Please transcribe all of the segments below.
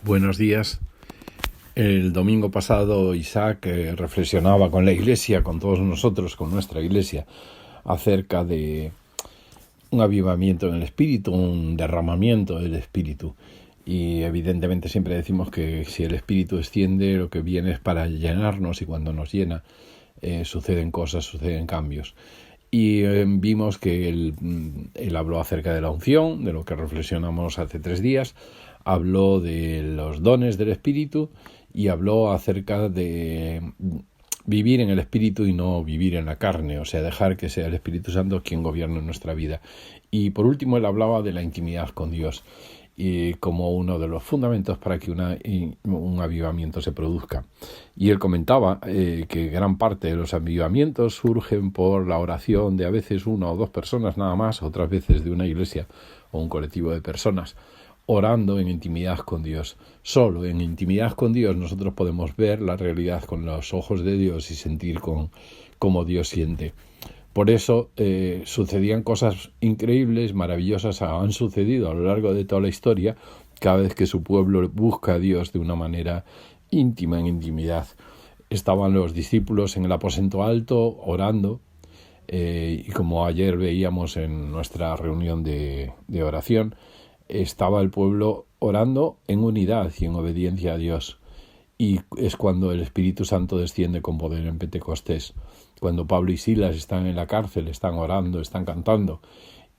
Buenos días. El domingo pasado Isaac reflexionaba con la Iglesia, con todos nosotros, con nuestra Iglesia, acerca de un avivamiento en el Espíritu, un derramamiento del Espíritu. Y evidentemente siempre decimos que si el Espíritu desciende, lo que viene es para llenarnos, y cuando nos llena suceden cosas, suceden cambios. Y vimos que él habló acerca de la unción, de lo que reflexionamos hace 3 días, habló de los dones del Espíritu y habló acerca de vivir en el Espíritu y no vivir en la carne, o sea, dejar que sea el Espíritu Santo quien gobierne nuestra vida. Y por último él hablaba de la intimidad con Dios y como uno de los fundamentos para que un avivamiento se produzca. Y él comentaba que gran parte de los avivamientos surgen por la oración de a veces 1 o 2 personas nada más, otras veces de una iglesia o un colectivo de personas, orando en intimidad con Dios. Solo en intimidad con Dios nosotros podemos ver la realidad con los ojos de Dios y sentir cómo Dios siente. Por eso sucedían cosas increíbles, maravillosas, han sucedido a lo largo de toda la historia, cada vez que su pueblo busca a Dios de una manera íntima, en intimidad. Estaban los discípulos en el aposento alto orando, y como ayer veíamos en nuestra reunión de oración, estaba el pueblo orando en unidad y en obediencia a Dios. Y es cuando el Espíritu Santo desciende con poder en Pentecostés. Cuando Pablo y Silas están en la cárcel, están orando, están cantando,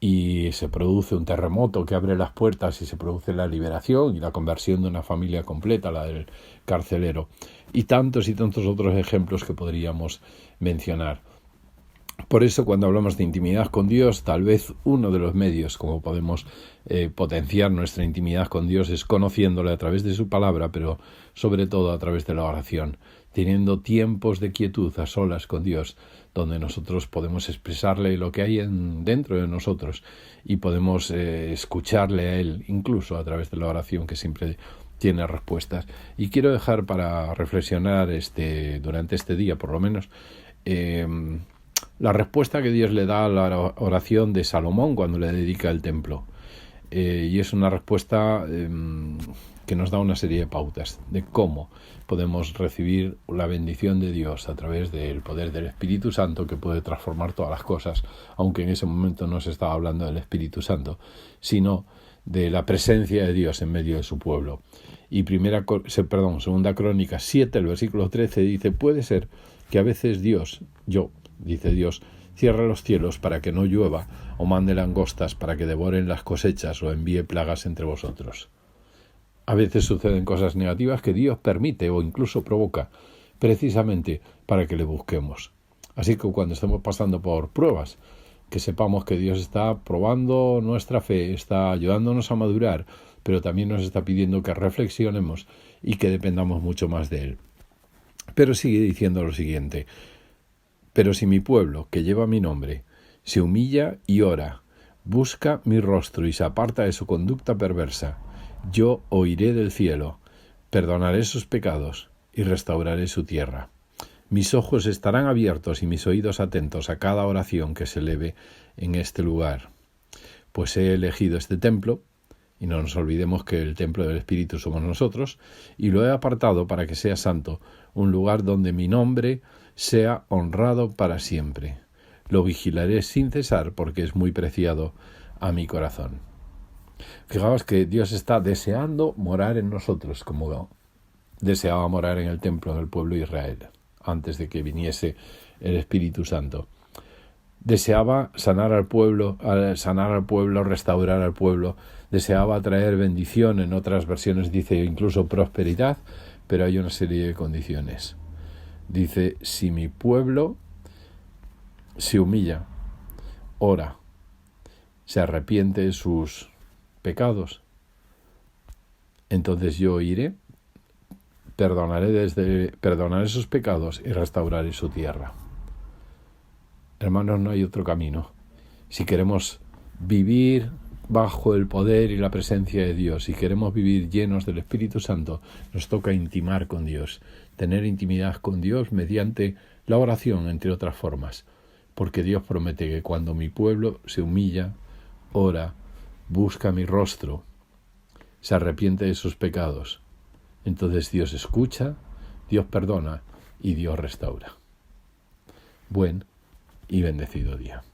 y se produce un terremoto que abre las puertas y se produce la liberación y la conversión de una familia completa, la del carcelero. Y tantos otros ejemplos que podríamos mencionar. Por eso cuando hablamos de intimidad con Dios, tal vez uno de los medios como podemos potenciar nuestra intimidad con Dios es conociéndole a través de su palabra, pero sobre todo a través de la oración, teniendo tiempos de quietud a solas con Dios, donde nosotros podemos expresarle lo que hay dentro de nosotros y podemos escucharle a Él, incluso a través de la oración que siempre tiene respuestas. Y quiero dejar para reflexionar durante este día, por lo menos, la respuesta que Dios le da a la oración de Salomón cuando le dedica el templo. Y es una respuesta que nos da una serie de pautas de cómo podemos recibir la bendición de Dios a través del poder del Espíritu Santo, que puede transformar todas las cosas, aunque en ese momento no se estaba hablando del Espíritu Santo, sino de la presencia de Dios en medio de su pueblo. Y Segunda Crónicas 7, el versículo 13, dice: puede ser que a veces Dios, cierre los cielos para que no llueva, o mande langostas para que devoren las cosechas, o envíe plagas entre vosotros. A veces suceden cosas negativas que Dios permite o incluso provoca, precisamente para que le busquemos. Así que cuando estemos pasando por pruebas, que sepamos que Dios está probando nuestra fe, está ayudándonos a madurar, pero también nos está pidiendo que reflexionemos y que dependamos mucho más de Él. Pero sigue diciendo lo siguiente: pero si mi pueblo, que lleva mi nombre, se humilla y ora, busca mi rostro y se aparta de su conducta perversa, yo oiré del cielo, perdonaré sus pecados y restauraré su tierra. Mis ojos estarán abiertos y mis oídos atentos a cada oración que se eleve en este lugar. Pues he elegido este templo, y no nos olvidemos que el templo del Espíritu somos nosotros, y lo he apartado para que sea santo, un lugar donde mi nombre sea honrado para siempre. Lo vigilaré sin cesar porque es muy preciado a mi corazón. Fijaos que Dios está deseando morar en nosotros, como deseaba morar en el templo del pueblo de Israel, antes de que viniese el Espíritu Santo. Deseaba sanar al pueblo, restaurar al pueblo, deseaba traer bendición, en otras versiones dice incluso prosperidad, pero hay una serie de condiciones. Dice: si mi pueblo se humilla, ora, se arrepiente de sus pecados, entonces yo iré, perdonaré sus pecados y restauraré su tierra. Hermanos, no hay otro camino. Si queremos vivir bajo el poder y la presencia de Dios, si queremos vivir llenos del Espíritu Santo, nos toca intimar con Dios, tener intimidad con Dios mediante la oración, entre otras formas, porque Dios promete que cuando mi pueblo se humilla, ora, busca mi rostro, se arrepiente de sus pecados, Entonces Dios escucha, Dios perdona y Dios restaura. Buen y bendecido día.